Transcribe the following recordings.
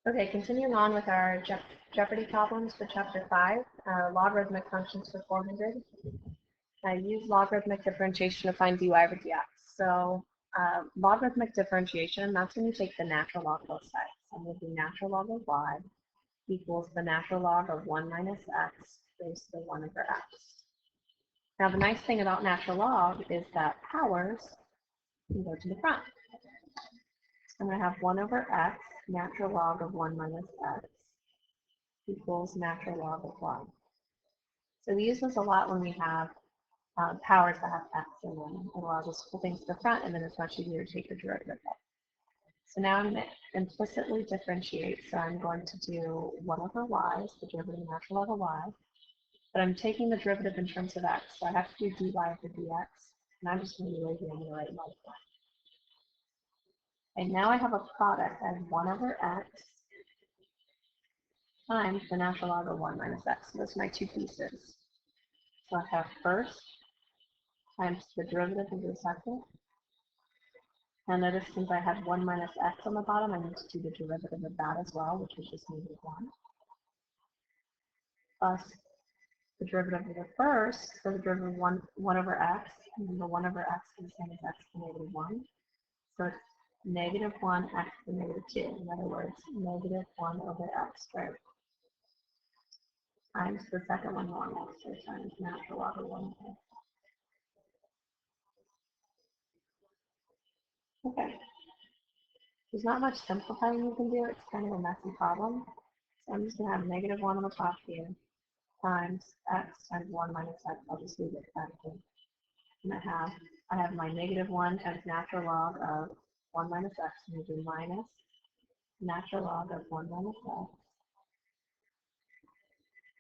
Okay, continuing on with our jeopardy problems for chapter 5, logarithmic functions for 400. I use logarithmic differentiation to find dy over dx. So logarithmic differentiation, that's when you take the natural log both sides. So I'm going to do natural log of y equals the natural log of 1 minus x raised to the 1 over x. Now the nice thing about natural log is that powers can go to the front. I'm going to have 1 over x, natural log of 1 minus x, equals natural log of y. So we use this a lot when we have powers that have x in them. It allows us to pull things to the front, and then it's much easier to take the derivative of it. So now I'm going to implicitly differentiate. So I'm going to do 1 over y, so the derivative of natural log of y. But I'm taking the derivative in terms of x, so I have to do dy over dx. And I'm just going to be lazy, I'm going to write multiply. And now I have a product as 1 over x times the natural log of 1 minus x. So those are my two pieces. So I have first times the derivative of the second. And notice since I have 1 minus x on the bottom, I need to do the derivative of that as well, which is just negative 1. Plus the derivative of the first, so the derivative of 1 over x, and then the 1 over x is the same as x to negative 1. So it's negative 1 x to negative 2. In other words, negative 1 over x squared times the second one normal, so times natural log of 1. Okay. There's not much simplifying you can do. It's kind of a messy problem. So I'm just going to have negative 1 on the top here times x times 1 minus x. I'll just leave it that way. And I have my negative 1 times natural log of 1 minus x. I'm going to do minus natural log of 1 minus x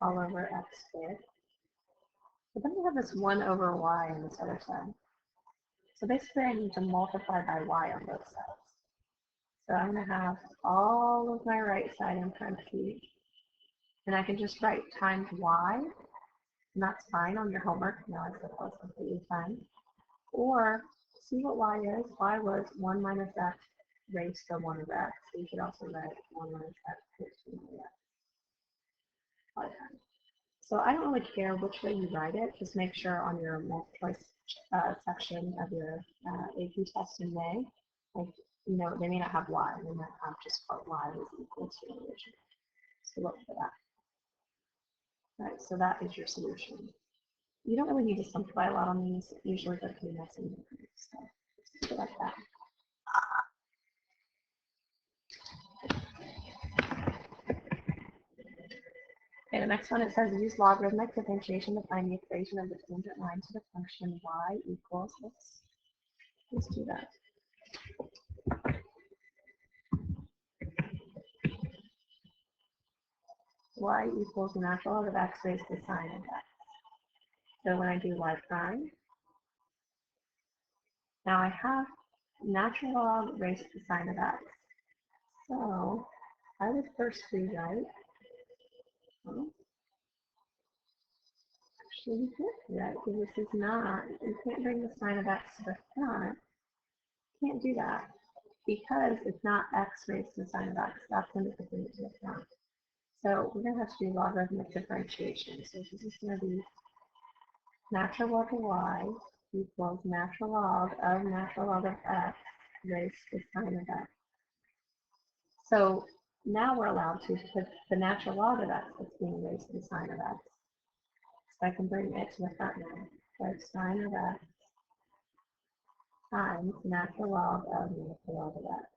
all over x squared. But then we have this 1 over y on this other side. So basically I need to multiply by y on both sides. So I'm going to have all of my right side in parentheses. And I can just write times y, and that's fine on your homework. No, I said that's completely fine. Or see what y is. Y was 1 minus x raised to 1 over x. So you could also write 1 minus x raised to 1 over x. So I don't really care which way you write it. Just make sure on your multiple choice section of your AP test in May, like, you know, they may not have y. They might have just part y is equal to the original. So look for that. All right, so that is your solution. You don't really need to simplify a lot on these. Usually they're pretty messy. So just do it like that. Okay, the next one, it says use logarithmic differentiation to find the equation of the tangent line to the function y equals this. Let's do that. Y equals the natural log of x raised to the sine of x. So when I do y prime, now I have natural log raised to the sine of x. So I would first rewrite, actually you can't do that because this is not, you can't bring the sine of x to the front. You can't do that because it's not x raised to the sine of x. That's when it's bring it to the front. So we're going to have to do logarithmic differentiation. So this is going to be natural log of y equals natural log of x raised to the sine of x. So now we're allowed to put the natural log of x that's being raised to the sine of x. So I can bring it to the front now. So sine of x times natural log of x.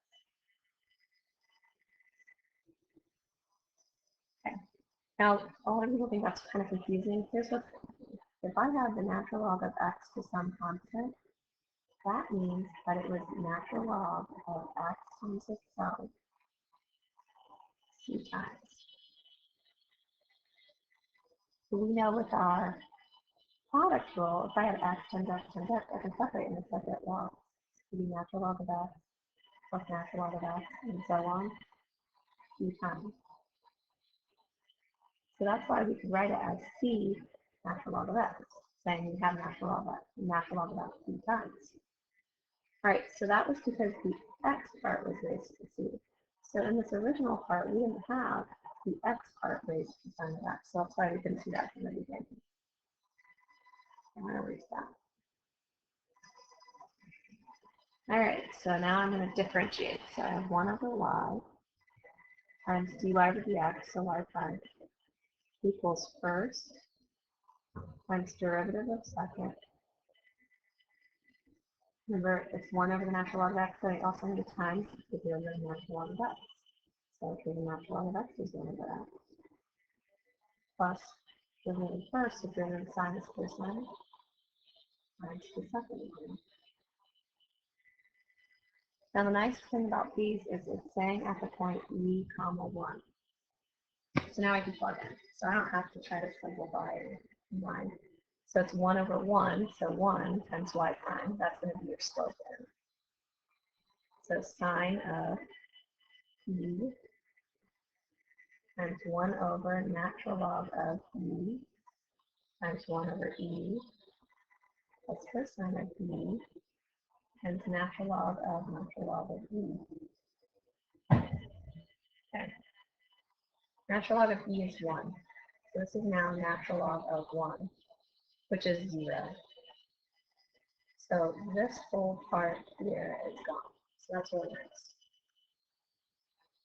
Okay. Now, a lot of people think that's kind of confusing. Here's what's confusing. If I have the natural log of x to some constant, that means that it was natural log of x times itself c times. So we know with our product rule, if I have x times x times x, I can separate in a separate log. It would be natural log of x plus natural log of x, and so on, c times. So that's why we could write it as c natural log of x, saying we have natural log of x c times. All right, so that was because the x part was raised to c. So in this original part, we didn't have the x part raised to the sine of x, so that's why we couldn't see that from the beginning. I'm going to erase that. All right, so now I'm going to differentiate. So I have 1 over y times dy over dx, so y prime, equals first times derivative of second. Remember, it's 1 over the natural log of x, so I also need to times the derivative of the natural log of x. So the natural log of x is 1 over x. Plus, derivative first, the derivative of sine is cosine, times the second one. Now the nice thing about these is it's saying at the point e comma 1. So now I can plug in. So I don't have to try to simplify or combine. So it's 1 over 1, so 1 times y prime. That's going to be your slope then. So sine of e times 1 over natural log of e times 1 over e plus cosine of e times natural log of e. Okay. Natural log of e is 1. So this is now natural log of 1, which is 0. So this whole part here is gone. So that's really nice.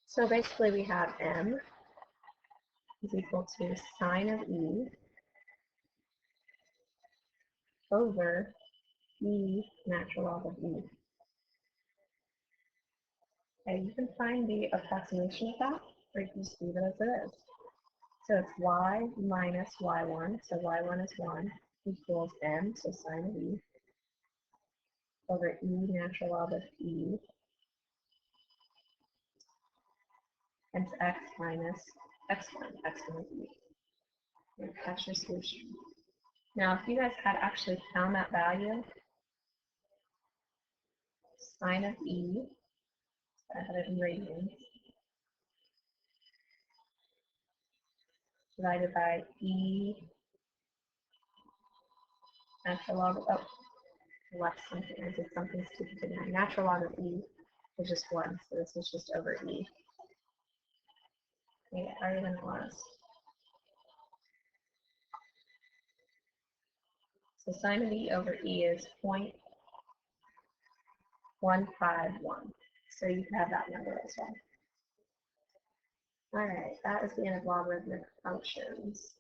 So basically we have m is equal to sine of e over e natural log of e. Okay, you can find the approximation of that, or you can just leave it as it is. So it's y minus y1, so y1 is 1, equals m, so sine of e, over e natural log of e, times x minus x1 is e. And that's your solution. Now, if you guys had actually found that value, sine of e, I had it in radians, divided by e natural log of, oh, left something, I did something stupid there. Natural log of e is just 1, so this is just over e. Okay, higher than it was. So sine of e over e is 0.151. So you can have that number as well. All right, that is the end of logarithmic functions.